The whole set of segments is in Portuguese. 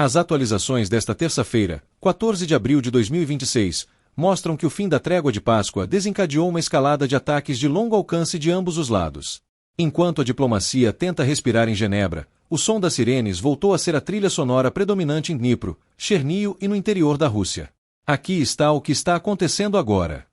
As atualizações desta terça-feira, 14 de abril de 2026, mostram que o fim da trégua de Páscoa desencadeou uma escalada de ataques de longo alcance de ambos os lados. Enquanto a diplomacia tenta respirar em Genebra, o som das sirenes voltou a ser a trilha sonora predominante em Dnipro, Chernihiv e no interior da Rússia. Aqui está o que está acontecendo agora.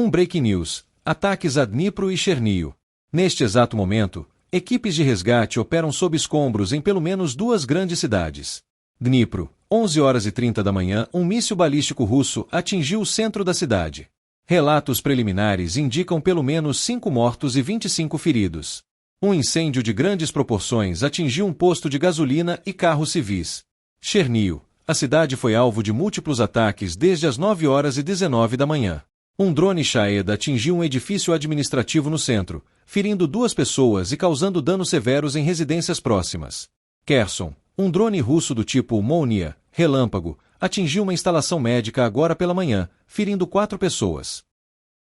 Breaking news: ataques a Dnipro e Chernihiv. Neste exato momento, equipes de resgate operam sob escombros em pelo menos duas grandes cidades. Dnipro, 11h30 da manhã, um míssil balístico russo atingiu o centro da cidade. Relatos preliminares indicam pelo menos 5 mortos e 25 feridos. Um incêndio de grandes proporções atingiu um posto de gasolina e carros civis. Chernihiv, a cidade foi alvo de múltiplos ataques desde as 9h19 da manhã. Um drone Shahed atingiu um edifício administrativo no centro, ferindo 2 pessoas e causando danos severos em residências próximas. Kherson, um drone russo do tipo Molnia, relâmpago, atingiu uma instalação médica agora pela manhã, ferindo 4 pessoas.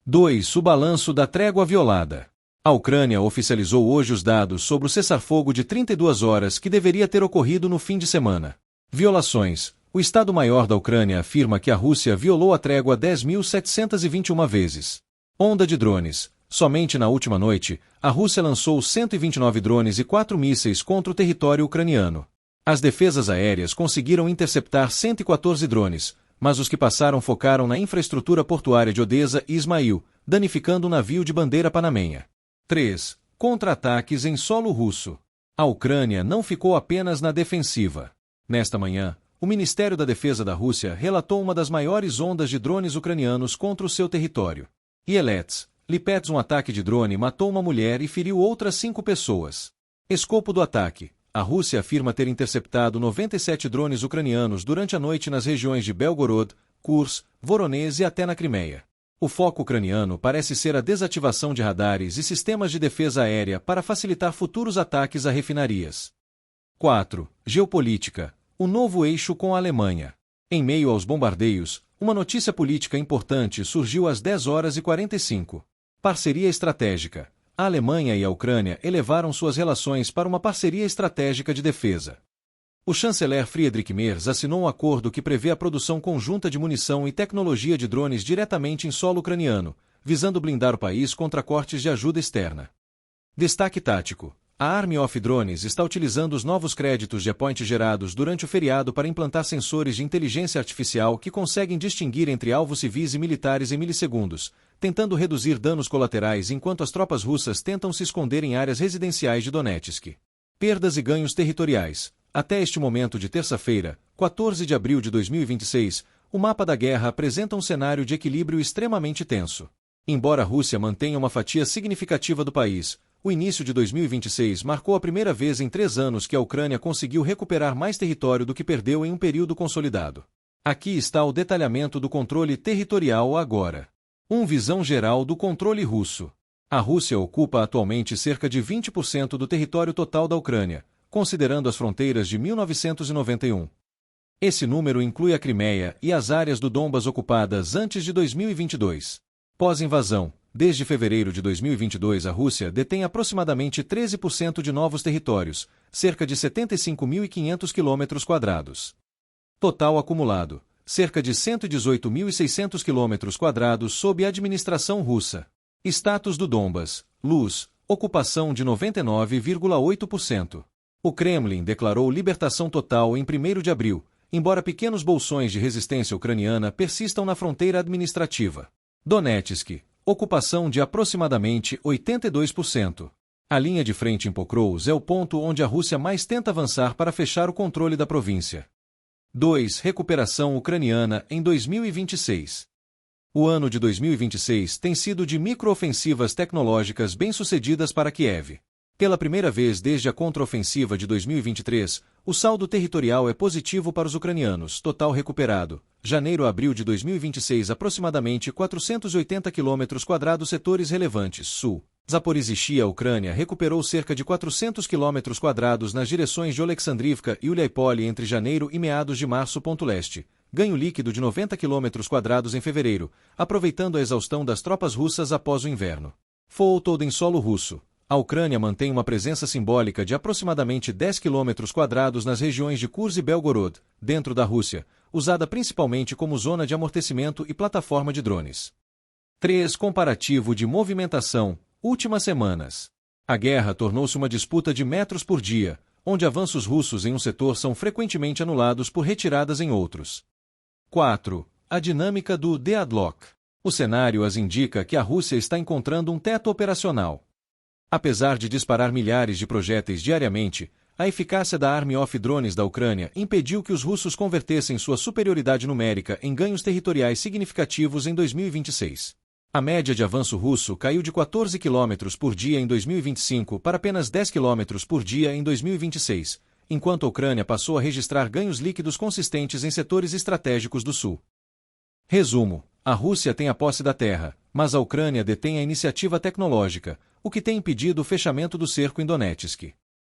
2. O balanço da trégua violada. A Ucrânia oficializou hoje os dados sobre o cessar-fogo de 32 horas que deveria ter ocorrido no fim de semana. Violações. O Estado-Maior da Ucrânia afirma que a Rússia violou a trégua 10.721 vezes. Onda de drones. Somente na última noite, a Rússia lançou 129 drones e 4 mísseis contra o território ucraniano. As defesas aéreas conseguiram interceptar 114 drones, mas os que passaram focaram na infraestrutura portuária de Odessa e Ismail, danificando um navio de bandeira panamenha. 3. Contra-ataques em solo russo. A Ucrânia não ficou apenas na defensiva. Nesta manhã, o Ministério da Defesa da Rússia relatou uma das maiores ondas de drones ucranianos contra o seu território. Lipets, um ataque de drone matou uma mulher e feriu outras 5 pessoas. Escopo do ataque. A Rússia afirma ter interceptado 97 drones ucranianos durante a noite nas regiões de Belgorod, Kursk, Voronezh e até na Crimeia. O foco ucraniano parece ser a desativação de radares e sistemas de defesa aérea para facilitar futuros ataques a refinarias. 4. Geopolítica. O novo eixo com a Alemanha. Em meio aos bombardeios, uma notícia política importante surgiu às 10h45. Parceria estratégica. A Alemanha e a Ucrânia elevaram suas relações para uma parceria estratégica de defesa. O chanceler Friedrich Merz assinou um acordo que prevê a produção conjunta de munição e tecnologia de drones diretamente em solo ucraniano, visando blindar o país contra cortes de ajuda externa. Destaque tático. A Army of Drones está utilizando os novos créditos de appoint gerados durante o feriado para implantar sensores de inteligência artificial que conseguem distinguir entre alvos civis e militares em milissegundos, tentando reduzir danos colaterais enquanto as tropas russas tentam se esconder em áreas residenciais de Donetsk. Perdas e ganhos territoriais. Até este momento de terça-feira, 14 de abril de 2026, o mapa da guerra apresenta um cenário de equilíbrio extremamente tenso. Embora a Rússia mantenha uma fatia significativa do país, o início de 2026 marcou a primeira vez em 3 anos que a Ucrânia conseguiu recuperar mais território do que perdeu em um período consolidado. Aqui está o detalhamento do controle territorial agora. Visão geral do controle russo. A Rússia ocupa atualmente cerca de 20% do território total da Ucrânia, considerando as fronteiras de 1991. Esse número inclui a Crimeia e as áreas do Donbas ocupadas antes de 2022. Pós-invasão, desde fevereiro de 2022 a Rússia detém aproximadamente 13% de novos territórios, cerca de 75.500 km². Total acumulado, cerca de 118.600 km² sob administração russa. Status do Donbas, luz, ocupação de 99,8%. O Kremlin declarou libertação total em 1º de abril, embora pequenos bolsões de resistência ucraniana persistam na fronteira administrativa. Donetsk, ocupação de aproximadamente 82%. A linha de frente em Pokrovsk é o ponto onde a Rússia mais tenta avançar para fechar o controle da província. 2. Recuperação ucraniana em 2026. O ano de 2026 tem sido de microofensivas tecnológicas bem-sucedidas para Kiev. Pela primeira vez desde a contraofensiva de 2023, o saldo territorial é positivo para os ucranianos, total recuperado. Janeiro a abril de 2026 aproximadamente 480 km² setores relevantes, sul. Zaporizhzhia, Ucrânia, recuperou cerca de 400 km² nas direções de Oleksandrivka e Uliaipole entre janeiro e meados de março. Leste. Ganho líquido de 90 km² em fevereiro, aproveitando a exaustão das tropas russas após o inverno. Foothold em solo russo. A Ucrânia mantém uma presença simbólica de aproximadamente 10 km² nas regiões de Kursk e Belgorod, dentro da Rússia, usada principalmente como zona de amortecimento e plataforma de drones. 3. Comparativo de movimentação. Últimas semanas. A guerra tornou-se uma disputa de metros por dia, onde avanços russos em um setor são frequentemente anulados por retiradas em outros. 4. A dinâmica do deadlock. O cenário as indica que a Rússia está encontrando um teto operacional. Apesar de disparar milhares de projéteis diariamente, a eficácia da Army of Drones da Ucrânia impediu que os russos convertessem sua superioridade numérica em ganhos territoriais significativos em 2026. A média de avanço russo caiu de 14 km por dia em 2025 para apenas 10 km por dia em 2026, enquanto a Ucrânia passou a registrar ganhos líquidos consistentes em setores estratégicos do sul. Resumo: a Rússia tem a posse da terra, mas a Ucrânia detém a iniciativa tecnológica, o que tem impedido o fechamento do cerco em Donetsk.